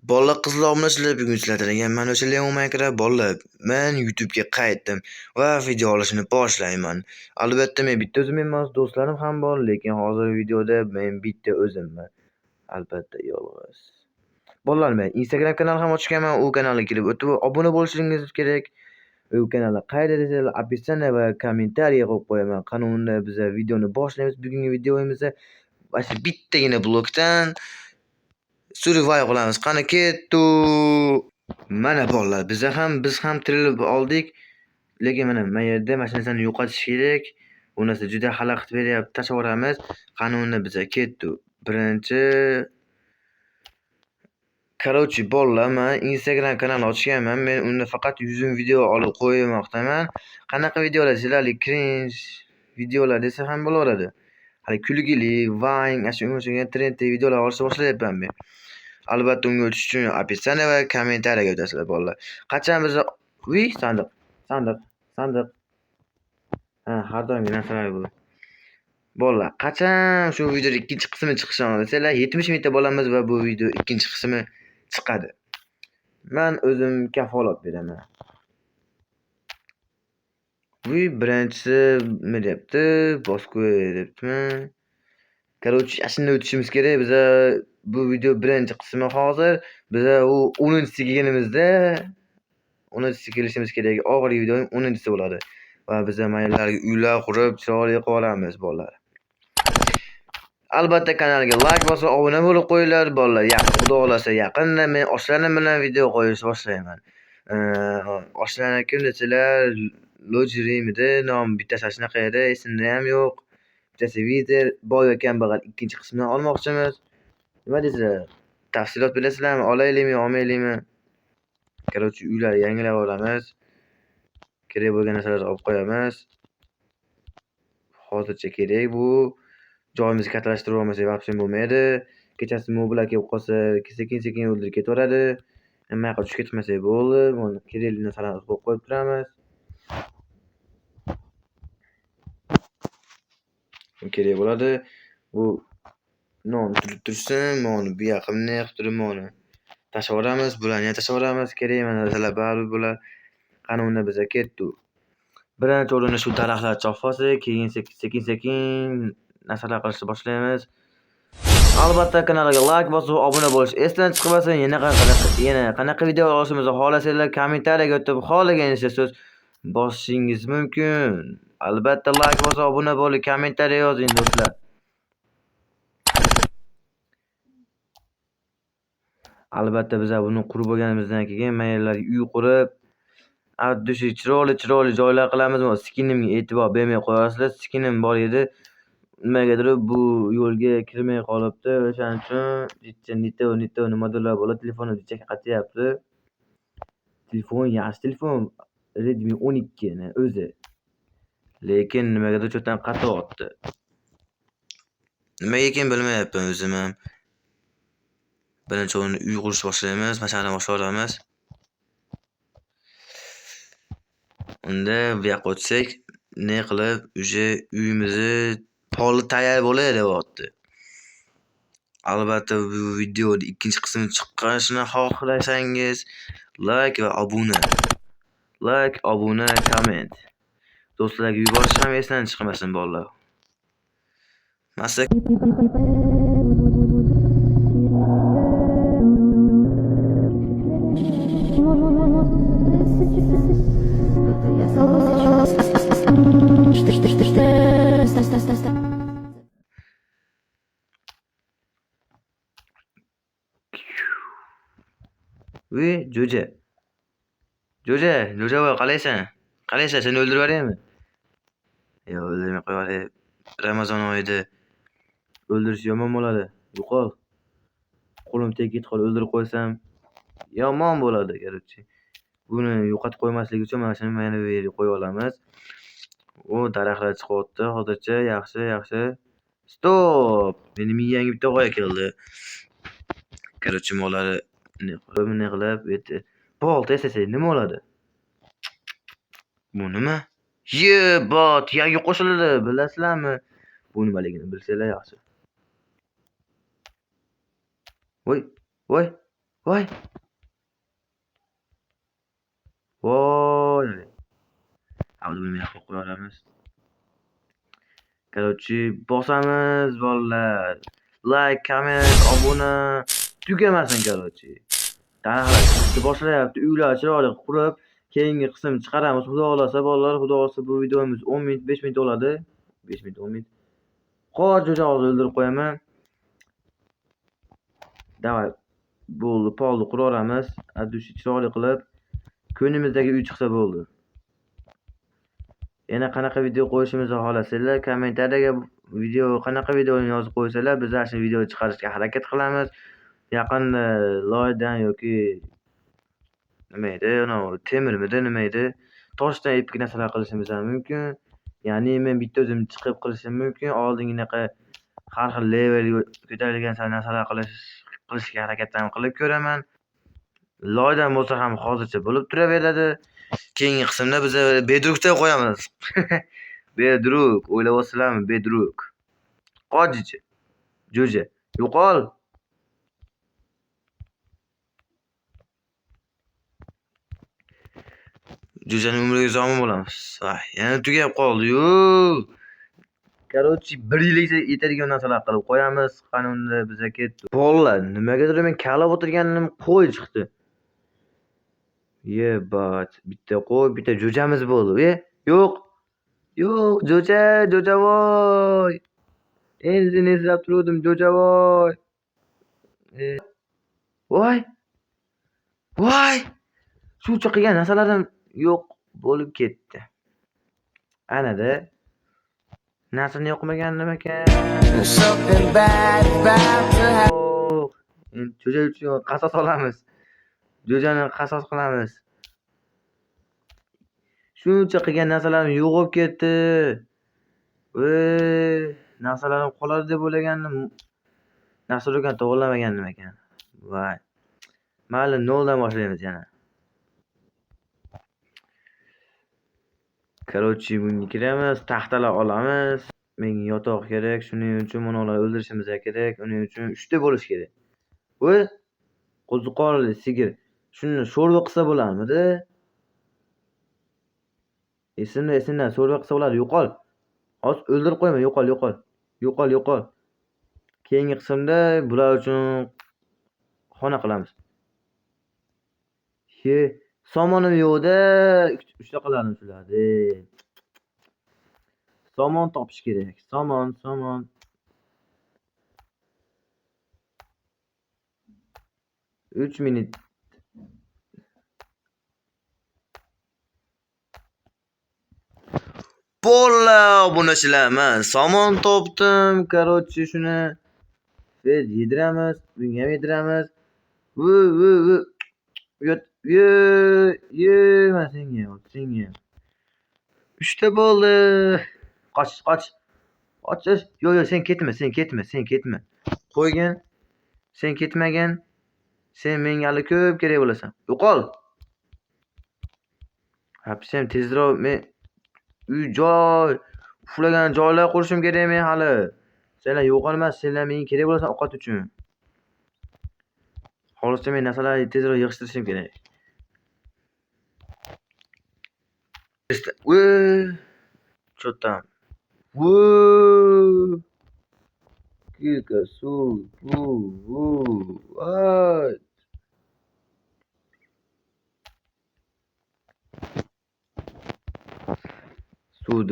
Bola qizlar obunachilar bugun sizlarga mana o'sha Leon Minecraft bola. Men YouTube'ga qaytdim va video olishni boshlayman. Albatta men bitta o'zim emas, do'stlarim ham bor, lekin hozir videoda men bitta o'zimman. Albatta yolg'iz. Bolalar, men Instagram kanal ham ochganman, u kanalga kirib o'tib obuna bo'lishingiz kerak. U kanalga qayda desanglar, описание va kommentariy qo'yib qo'yaman. Qanunda biz videoni boshlaymiz. Bugungi videomizda mana bittagina blokdan survival qilamiz. Qani ketdi. Mana bolalar, biz ham tirilib oldik. Lekin mana yerda mashinasini yo'qotish kerak. Bu narsa juda xalaqit beryapti. Tashavoramiz. Qani unda biz ketdi. Birinchi Короче, bolalar, men Instagram kanal ochganman. Men unda faqat yuzim video olib qo'ymoqdaman. Qanaqa videolar sizlarga cringe videolar desa ham bo'laveradi. Hali kulgili, Vine, ashunga trendli videolar olishni boshlayapman men. Albatta unga o'tish uchun описание va kommentariyaga o'tasizlar bolalar. Qachon biz sandiq. Har doimgi narsalar bu. Bolalar, qachon shu video ikkinchi qismi chiqishini desanglar, 70 mingta bolamiz va bu video ikkinchi qismi chiqadi. Men o'zim kafolat beraman. Birinchisi nima deyapti? Bosku debdimi? Короче, ashunday o'tishimiz kerak. Biz bu video birinchi qismi hozir. Biz u 10-siga kelganimizda 10-siga kelishimiz kerak. Oxirgi video 10-si bo'ladi. Va biz maylarga uylar qurib, chiroyli qilib olamiz bolalar. Albatta kanalga like bosib, obuna bo'lib qo'yinglar bolalar. Xudo xolasa yaqinda men oshlarim bilan video qo'yishni boshlayman. Oshlarni kim desalar, Lojrimida nom bittasi shunaqa edi, esimda ham yo'q. Bittasi video boy va kambag'al ikkinchi qismini olmoqchimiz. Nima deysizlar? Tafsilot bilasizlarmi? Olaylikmi, olmaylikmi? Короче, uylar yangilab olamiz. Kerak bo'lgan narsalarni olib qo'yamiz. Hozircha kerak bu. Joyimizni kattalashtirib olmasak vaqtim bo'lmaydi. Kechasi moblar kelib qolsa, sekin o'ldirib ketaveradi. Nima yoqqa tushib ketmasak bo'ldi. Buni kerakli narsalarni qo'yib qo'yib turamiz. Kerak bo'ladi. Bu non turib tursin, mana bu yoqqa bunday qilib turib mana tashavoramiz, bularni ham tashavoramiz. Kerak narsalar bari bular. Qani unda biz ketdi. Birinchi o'rinda shu daraxtlarni chopib olsak, keyin sekin narsalar qilishni boshlaymiz. Albatta kanalga like bosib, obuna bo'lish esdan chiqmasin. Yana qanaqa video olishimizni xohlasanglar, kommentariyaga o'tib, xohlaganingizcha so'z bosishingiz mumkin. Albatta like bosib, obuna bo'ling, kommentariya yozing do'stlar. Albatta biz buni qurib bo'lganimizdan keyin maylarga uy qurib, addushi chiroyli joylar qilamiz. Skinimga e'tibor bermay qo'yasizlar. Skinim bor edi. Nimagadir bu yo'lga kirmay qolibdi. O'shaning uchun Nito nimadirlar bo'la telefonni jichak qatyapti. Telefon yaxshi telefon, Redmi 12 ni o'zi. Lekin nimagadir cho'tan qatyapti. Nimaga ekan bilmayapman o'zim ham. Birinchi o'rinda uy qurishni boshlaymiz, mashqlarni boshlaymiz. Unda bu yoqqa o'tsak, ne qilib, uje uyimizni poli tayyor bo'ladi deyapti. Albatta bu videoda ikkinchi qismi chiqishini xohlasangiz, like va obuna. Like, obuna, komment. Do'stlarga yuborish ham esdan chiqmasin bolalar. Jo'ja boy, qalaysan? Seni o'ldirib yuboraymi? Yo'q, o'ldirmay qo'yay. Ramazon oyida o'ldirish yomon bo'ladi. Yo'qol. Qo'lim tegib qolib o'ldirib qo'ysam yomon bo'ladi, короче. Buni yo'qotib qo'ymaslik uchun mana shuni mana bu yerga qo'yib olamiz. O, daraxtlar chiqyapti. Hozircha yaxshi. Stop! Meni miyamga bitta g'oya keldi. Короче, molari ne qilib, bolta yasasak nima bo'ladi? Bu nima? Bot, yangi qo'shildi, bilasizlarmi? Bu nimaligini bilsanglar yaxshi. Voy. Voy. Voy. Hadi bunu yapib qo'yamiz. Короче, bosamiz bolalar. Like, comment, obuna tugamasin короче. Daraxtlar boshlayapti. Uylar chiroyli qurib, keyingi qism chiqaramiz. Xudo xolasa bolalar, xudo xolasa bu videomiz 10 minut, 5 minut oladi. 5 minut, 10 minut. Qo'y jo'jog'izni o'ldirib qo'yaman. Davay. Bo'ldi, polni quraveramiz. Adushi chiroyli qilib ko'nglimizdagi uy chiqsa bo'ldi. Yana qanaqa video qo'yishimizni xohlasanglar, kommentariyaga video qanaqa videoni yozib qo'ysalar, biz ana shu video chiqarishga harakat qilamiz. Yaqinda loydan yoki nima edi, temirmidi, nima edi, toshdan epki narsalar qilishimiz ham mumkin. Ya'ni men bitta o'zim chiqib qilishim mumkin. Oldinginaqa har xil level ko'tarilgan narsalar qilishga harakat ham qilib ko'raman. Loydan bo'lsa ham hozircha bo'lib turaveradi. Keyingi qismda biz bedrukda qo'yamiz. Bedruk, o'ylab olsizlarmi? Bedruk. Qojichi. Jo'ja. Yo'qol. Jo'janing umriga zomin bo'lamiz. Yana tugab qoldi-yu. Короче, 1 yilgacha yetadigan narsalar qilib qo'yamiz. Qanunda biza ketdi. Bolalar, nimagadir men kalab o'tirganim qo'y chiqdi. Yebat, bitta qo'y, bitta jo'jamiz bo'ldi. Yo'q. Yo'q, jo'javoy. Endi seni eslab turdim, jo'javoy. Voy. Voy. Suvcha qilgan narsalarim yo'q bo'lib ketdi. Anada narsani yo'qmagan nima ekan? Endi jo'ja uchun qasos olamiz. Jo'jani qasos qilamiz. Shuncha qilgan narsalarim yo'q bo'lib ketdi. Narsalarim qoladi deb o'ylagandim. Narsalarga to'g'rilamagandim ekan. Voy. Mayli, noldan boshlaymiz yana. Короче, bunga kiramiz, taxtalar olamiz. Menga yotoq kerak, shuning uchun mana ularni o'ldirishimiz kerak. Uning uchun 3 ta bo'lish kerak. Voy, qo'ziqorli sigir. Shuni sho'rva qilsa bo'larmidi? Esimdan sho'rva qilsa bo'ladi. Yo'qol. Hozir o'ldirib qo'yma, yo'qol. Keyingi qismda bular uchun xona qilamiz. Somonim yo'qda, 3 ta qilarim shularni. Somon topish kerak. Somon. Uch minut. Bolla obunachilarman. Somon topdim. Короче, shuni yediramiz, bunga ham yediramiz. Mana senga. 3 ta bo'ldi. Qoch. Yo'q, sen ketma. Qo'ygin. Sen ketmagin. Sen menga hali ko'p kerak bo'lasan. Yo'qol. Hapsam tezroq men uy-joy uflagan joylar qurishim kerak men hali. Senlar yo'qolmas, senlar menga kerak bo'lasan ovqat uchun. Xolisda men narsalarni tezroq yig'ishtirishim kerak. Что там? Кика, suvni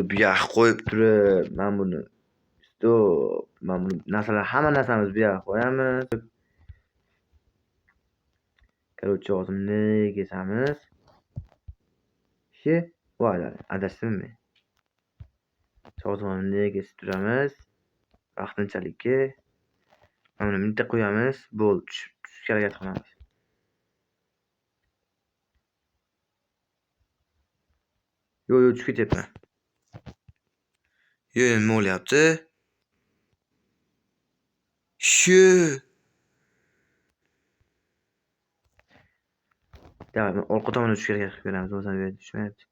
bu yoqqa qo'yib turib, men buni hamma narsamizni bu yoqqa qo'yamiz. Короче, hozirni kesamiz. Voy, adashdim. Sozonni kesib turamiz. Vaqtinchalikka. Mana bitta qo'yamiz. Bo'ldi, tushishga harakat qilamiz. Yo'q, tushib ketyapman. Nima bo'lyapti? Davay, orqa tomonga tushishga harakat qilib ko'ramiz. O'zim bu yerga tushmayapti.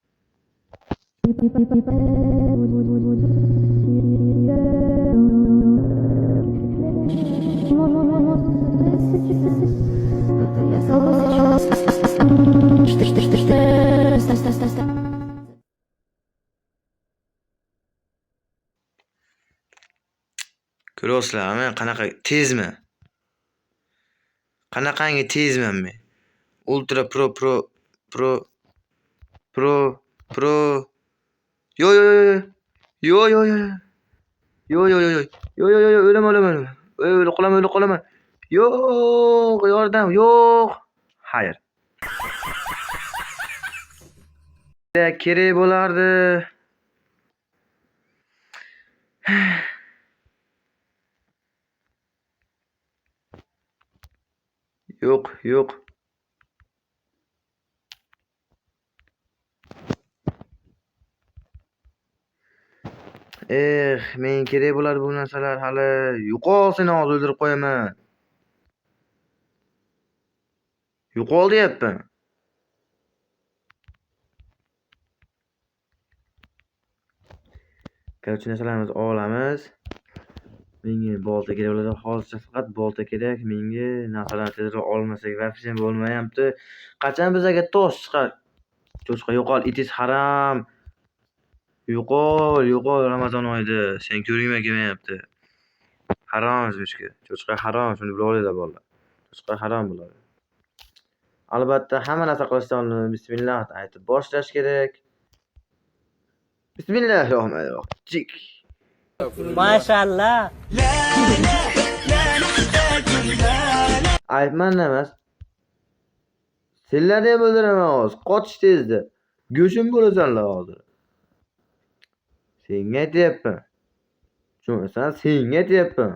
Ko'ryapsizlarmi? Qanaqa tezmi? Qanaqangi tezman men? Ultra pro pro pro yo yo yo yo yo yo yo yo yo yo yo yo yo yo o'laman o'la qolaman yo'q yordam yo'q xayr kerak bo'lardi yo'q men kerak bo'ladi bu narsalar hali yo'qol seni hozir o'ldirib qo'yaman yo'qol deyapman Короче, narsalarimizni olamiz. Menga bolta kerak bo'ladi. Hozircha faqat bolta kerak. Menga narsalarni tezroq olmasak вообще bo'lmayapti. Qachon bizga tosh chiqar? Cho'chqa yo'qol, itis haram. Yo'qol Ramazon oyida. Sen ko'rgim kelmayapti. Harom cho'chqa. Cho'chqa harom, shuni bilib olinglar bolalar. Cho'chqa harom bo'ladi. Albatta hamma narsa qilishdan oldin bismillah aytib boshlash kerak. Bismillahirrohmanirrohim. Chik. Maşallah. Aytman emas. Senlarni ham o'ldiraman hozir. Qochish tezda. Go'shim bo'lasanlar hozir. Senga aytyapman. Tushunasan? Senga aytyapman.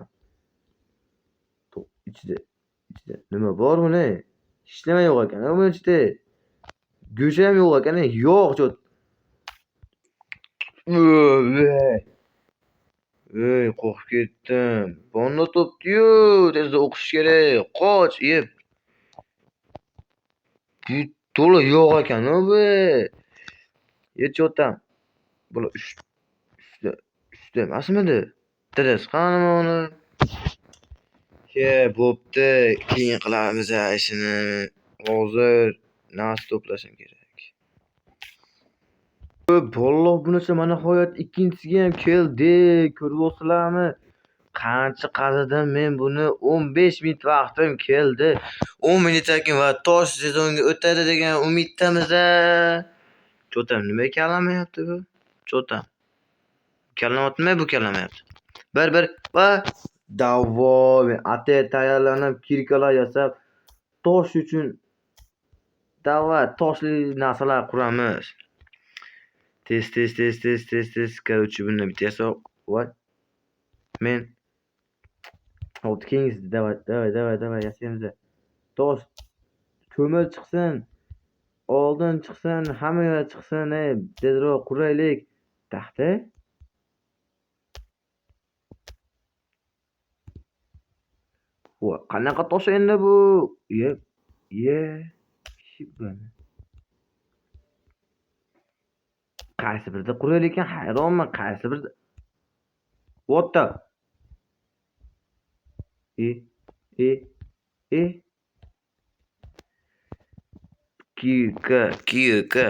Ichida nima bor buni? Hech nima yo'q ekan bu ichida. Go'shi ham yo'q ekan. Yo'q cho't. Qo'rqib ketdim. Bonna topdi-yu, tezda o'qish kerak. Qoch, yeb. To'la yo'q ekan bu. Yechotam. Bular uchta emasmidi? Dres qanimi uni? Bo'pti. Keyin qilamiz ishini. Hozir narsa to'plashim kerak. Valloh bunisi mana nihoyat ikkinchisiga ham keldi. Ko'ryapsizlarmi? Qancha qazidim men buni 15 minut vaqtim keldi. 10 minutdan keyin va tosh sezonga o'tadi degan umiddamiz. Cho'tam nima kalamayapti bu? Cho'tam. Kalamayaptimi bu kalamayapti? Bir va davoy ate tayyorlanib kirkalar yasab tosh uchun toshli narsalar quramiz. Tez. Короче, buni bitta yasab voy. Men Kings давай yasaymiz. Tosh ko'mir chiqsin. Oldin chiqsin, hamma yoq chiqsin, tezroq quraylik. Taxta? Voy, qanaqa tosh endi bu? Shibani. Qaysi birda quraylik ekan? Hayronman, qaysi birda? What the? Kiyika.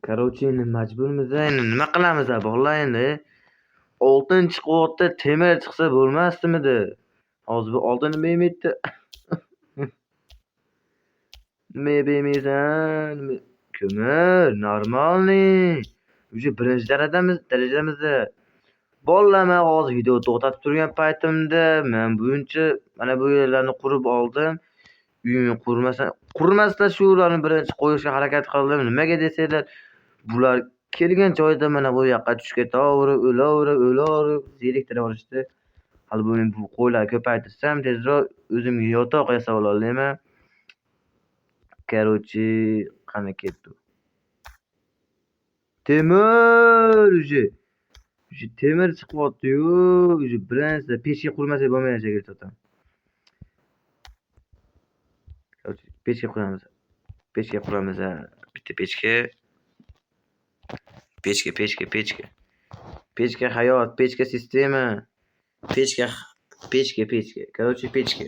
Короче, endi majburmiz. Endi nima qilamiz, bolalar endi? Oltin chiqyapti, temir chiqsa bo'lmasdimi? Hozir bu oltin nima yemaydi? Nima yemaysan? Ko'mir, normalniy. Uje birinchi darajamizda. Bolalar, men hozir video to'xtatib turgan paytimda men buncha mana bu yerlarni qurib oldim. Uyimni qurmasdan shularni birinchi qo'yishga harakat qildim. Nimaga desanglar, bular kelgan joyda mana bu yoqqa tushib ketaverib, o'laverib, zeriktira olishdi. Hali bu qo'ylarni ko'paytirsam, tezroq o'zimga yotoq yasab olaman. Короче, qani ketdi. Temir uje temir chiqyapti-yu, uje birinchi pechga qurmasak bo'lmaydi shekilli. Pechga quramiz. Bitta pechka. Pechka hayot, pechka sistema. Pechka. Короче, pechka.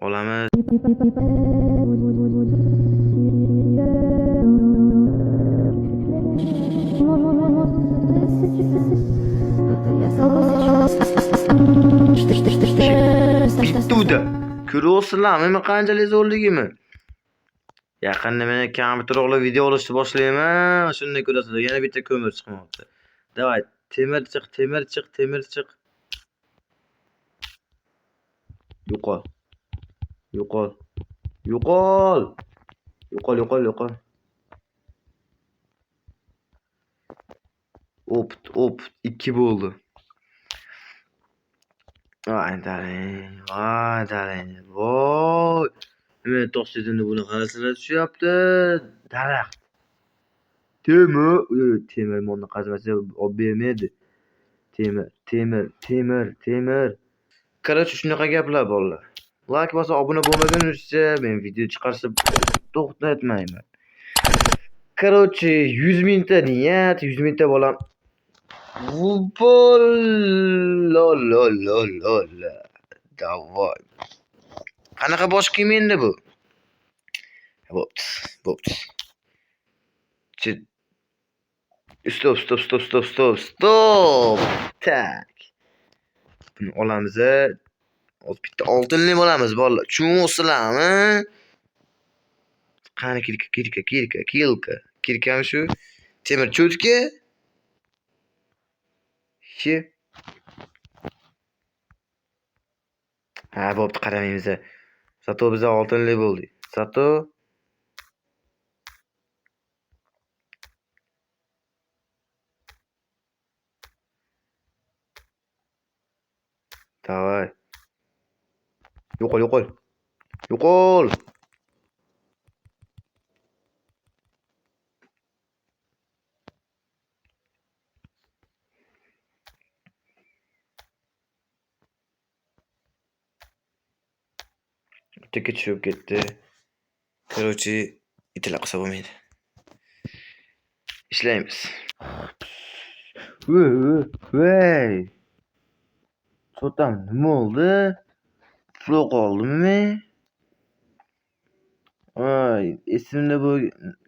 Olamiz. Bituvdi. Ko'ryapsizlarmi men qanchalik zo'rligimni? Yaqinda men kompyuter o'g'li video olishni boshlayman. Shunda ko'rasizlar. Yana bitta ko'mir chiqmoqda. Davay, temir chiq, temir chiq, temir chiq. Yo'qol. Yo'qol. Yo'qol. Yo'qol, yo'qol, yo'qol. Op, 2 bo'ldi. Voy dalang, voy dalang, voy. Nima to'xtadinda buni qarasizlar tushyapti. Daraxt. Temir monni qazmasa olib bermaydi. Temir. Короче, shunaqa gaplar bolalar. Like bosib obuna bo'lmagunizcha men video chiqarishni to'xtatmayman. Короче, 100 mingta niyat, 100 mingta bolam. Futbol. Lol. Davay. Qanaqa bosh kiyim endi bu? Bo'pti. Stop. Tak. Buni olamiz. Bitta oltinli olamiz bolalar. Tushunasizlarmi? Qani kilka. Kirkami shu? Temir cho'tka. Ha, bo'pti, qaramaymiz. Sato biza oltinli bo'ldi. Sato. Davay. Yo'qol. Tika tushib ketdi. Короче, itilab qilsa bo'lmaydi. Ishlaymiz. Voy. Sotam nima oldi? Uxlab qoldimmi men? Voy, esimda bu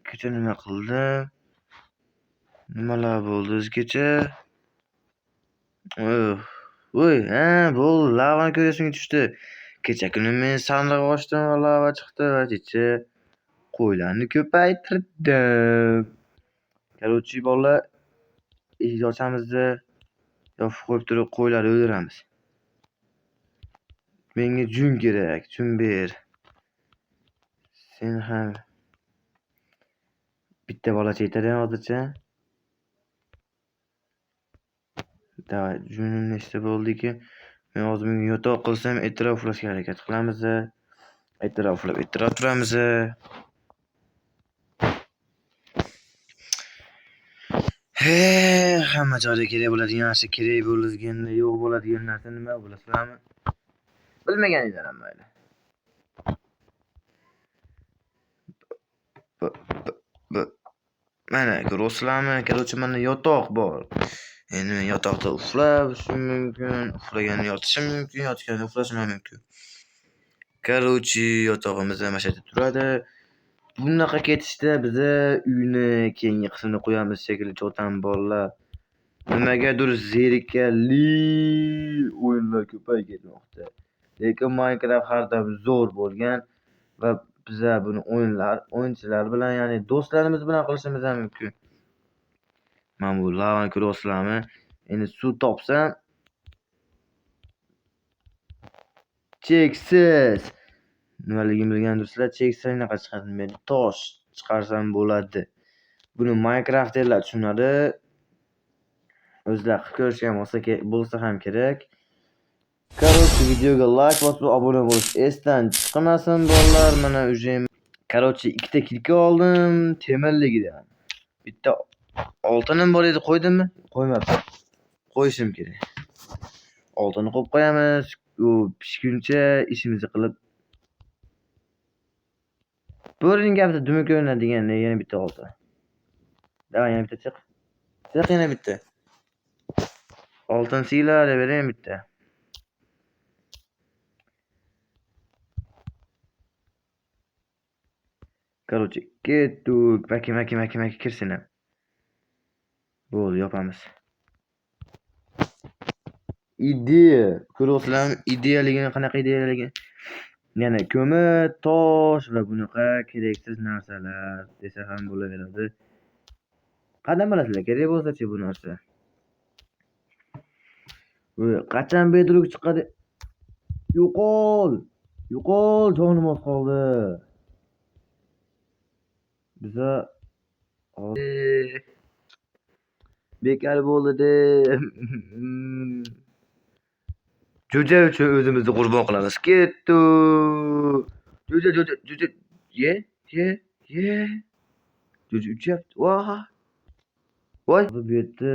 kecha nima qildim? Nimalar bo'ldi o'zgacha? Voy, bo'ldi, lavani ko'rasizga tushdi. Kecha kuni men sandiq ochdim va lava chiqdi va ichi qo'ylarni ko'paytirdim. Короче, bolalar, eshik ochamiz-da, yopib qo'yib turib qo'ylarni o'ldiramiz. Menga jun kerak, jun ber. Sen ham bitta bolacha yetadi hozircha. Davay, junim nechta bo'ldiki? Men hozir menga yotoq qilsam, etrof uxlashga harakat qilamiz. Etrof turamiz. Hamma joyda kerak bo'ladigan narsa kerak bo'lganda yo'q bo'ladigan narsa nima bilasizlarmi? Bilmaganinglar ham mayli. Mana ko'ryapsizlarmi? Короче, mana yotoq bor. Endi men yotoqda uxlashim mumkin, uxlaganda yotishim mumkin, yotganda uxlashim mumkin. Короче, yotog'imiz mana shu yerda turadi. Bunaqa ketishda biza uyni keyingi qismini qo'yamiz shekilli cho'tan bolalar. Nimagadir zerikarli o'yinlar ko'payib ketmoqda. Lekin Minecraft har doim zo'r bo'lgan va biza buni o'yinchilar bilan, ya'ni do'stlarimiz bilan qilishimiz ham mumkin. Mana bu lavani ko'ryapsizlarmi? Endi suv topsam cheksiz. Nimaligini bilgandirsizlar, cheksiz anaqa chiqadi. Men tosh chiqarsam bo'ladi. Buni Minecraft'lar tushunadi. O'zlar qilib ko'rishgan bo'lsa ham kerak. Короче, videoga like bosib obuna bo'lish esdan chiqmasin bolalar. Mana ujim. Короче, ikkita kilka oldim, temirligidan. Bitta oltinim bor edi, qo'ydimmi? Qo'ymabman. Qo'yishim kerak. Oltinni qo'yib qo'yamiz. U pishguncha ishimizni qilib. Bo'rining gapida dumi ko'rinadigan yana bitta oltin. Davay, yana bitta chiq. Chiq yana bitta. Oltin siylar bering bitta. Короче, ketdik. Maki kirsin ham. Bo'ldi, yopamiz. ideya. Ko'ryapsizlarmi? Ideyaligini, qanaqa ideyaligini? Yana ko'mir, tosh va bunaqa keraksiz narsalar desa ham bo'laveradi. Qanday bilasizlar, kerak bo'lsa-chi bu narsa? Qachon bedrock chiqadi? Yo'qol! Yo'qol, jonim oz qoldi. Biza bekar bo'ldi. Jo'ja uchun o'zimizni qurbon qilamiz. Ketdi. Jo'ja. Ye. Jo'ja uchyapti. Voy. Bu yerda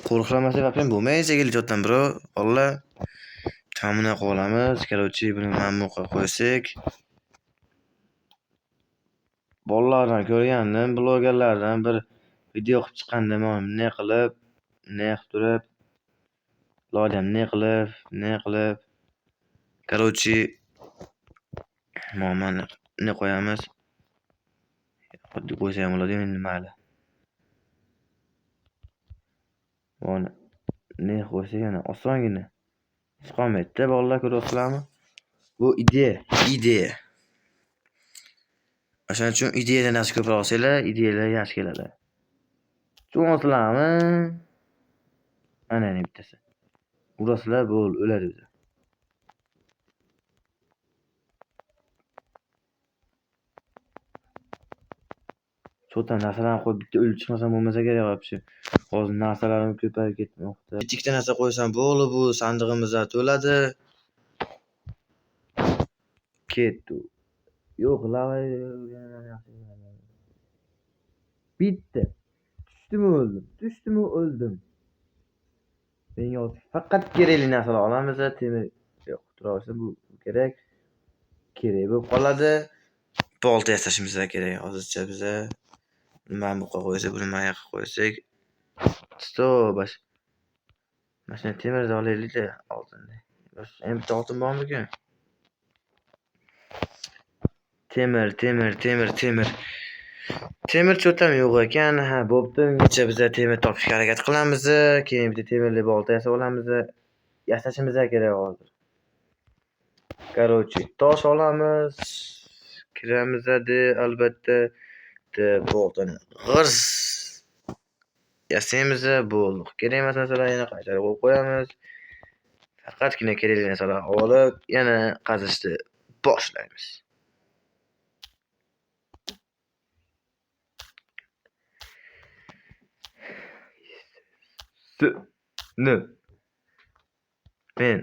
qo'riqlamasa ham bo'lmaydi shekilli cho'tdan bro. Valla. Tamuna qilamiz. Короче, buni mamnuqa qo'ysak. Bolalardan ko'rgandim, blogerlardan bir video qilib chiqqanda ne qilib turib, lodam ne qilib. Короче, mana ne qo'yamiz? Xuddi qo'ysa ham bo'ladi, endi mayli. Mana ne qo'ysa yana osongina chiqolmaydi-da, bolalar ko'ryapsizlarmi? Bu ideya. O'shaning uchun ideyadan narsa ko'proq olsanglar, ideyalar yaxshi keladi. Tushunasizlarmi? Ana bittasi. Urasizlar, bo'l, o'ladi o'zi. Cho'tan narsalarni qo'yib bitta o'lib chiqmasam bo'lmasa kerak вообще. Hozir narsalarim ko'payib ketmoqda. Ikkita narsa qo'ysam bo'ldi, bu sandig'imiz to'ladi. Ketdi. Yo'q, lava bitta. Tushdimi o'ldim. Menga faqat kerakli narsalar olamiz, temir yo'q, turarsa bu kerak bo'lib qoladi. Bolta yasashimiz kerak hozircha biza. Nima bu qo'ysak, buni mayga qo'ysak. Stop. Mashina temirni olaylik-da oltinni. Ham bitta oltin bormi-ku? Temir cho'tam yo'q ekan. Ha, bo'pti. Ungacha biz temir topishga harakat qilamiz. Keyin bitta temirli bolta yasab olamiz. Yasashimiz kerak hozir. Короче, tosh olamiz. Kiramiz albatta. Boltani g'irs yasaymiz, bo'ldi. Kerak emas narsalarni yana qaytarib qo'yamiz. Faqatgina kerakli narsalarni olib, yana qazishni boshlaymiz. Men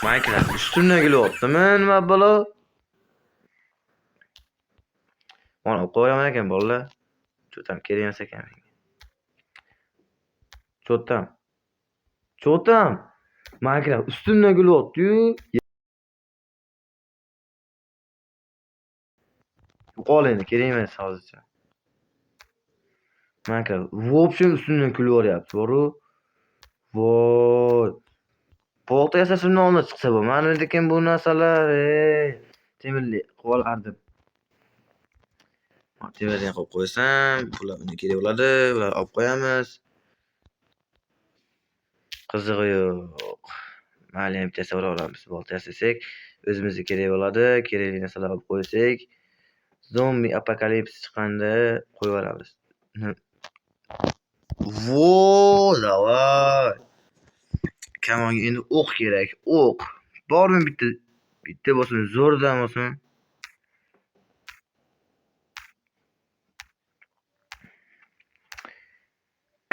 Minecraft ustimdan kelyaptimi, nima bo'lo? Mana qo'yaman ekan bolalar. Cho'tam kerak emas ekan menga. Cho'tam. Minecraft ustimdan kelyapti-yu. Qol endi kerak emas hozircha. Minecraft в общем ustimdan kelyapti, boru. Voy. Bolta yasashimdan oldin chiqsa bo'lmadi lekin bu narsalar, temirli qilib olardim. Temirdan qo'yib qo'ysam, bular unga kerak bo'ladi, bular olib qo'yamiz. Qizig'i yo'q. Mayli, ham bitta olamiz, bolta yasasak, o'zimizga kerak bo'ladi, kerakli narsalar olib qo'ysak, zombi apokalipsis chiqqanda qo'yib olamiz. Vo, davay. Kamonga endi o'q kerak, o'q. Bormi bitta bo'lsin, zo'rdan bo'lsin.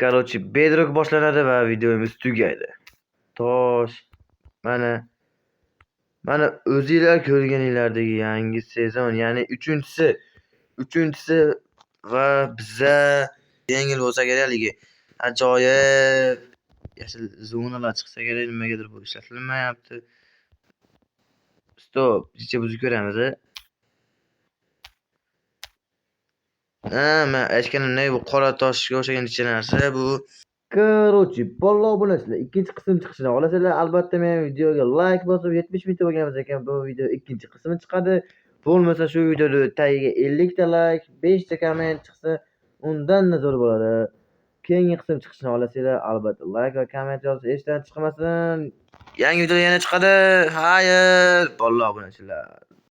Короче, bedrock boshlanadi va videomiz tugaydi. Tosh. Mana o'zingizlar ko'rganinglardagi yangi sezon, ya'ni 3-chi va biza yengil bo'lsa kerakligi ajoyib yashil zonalar chiqsa kerak, nimagadir bu ishlatilmayapti. Stop, ichga buzib ko'ramiz. Men aytganimdek bu qora toshga o'xshagan ichki narsa bu. Короче, bolalar bo'lasizlar. Ikkinchi qism chiqishini olasizlar. Albatta men videoga like bosib 70 mingta bo'lganmiz ekan, bu video ikkinchi qismi chiqadi. Bo'lmasa shu videoda tagiga 50 ta like, 5 ta komment chiqsa, undan da zo'r bo'ladi. keyingi qism chiqishini xohlasanglar, albatta like va komment yozish esdan chiqmasin. Yangi video yana chiqadi. Xayr, bolalar obunachilar.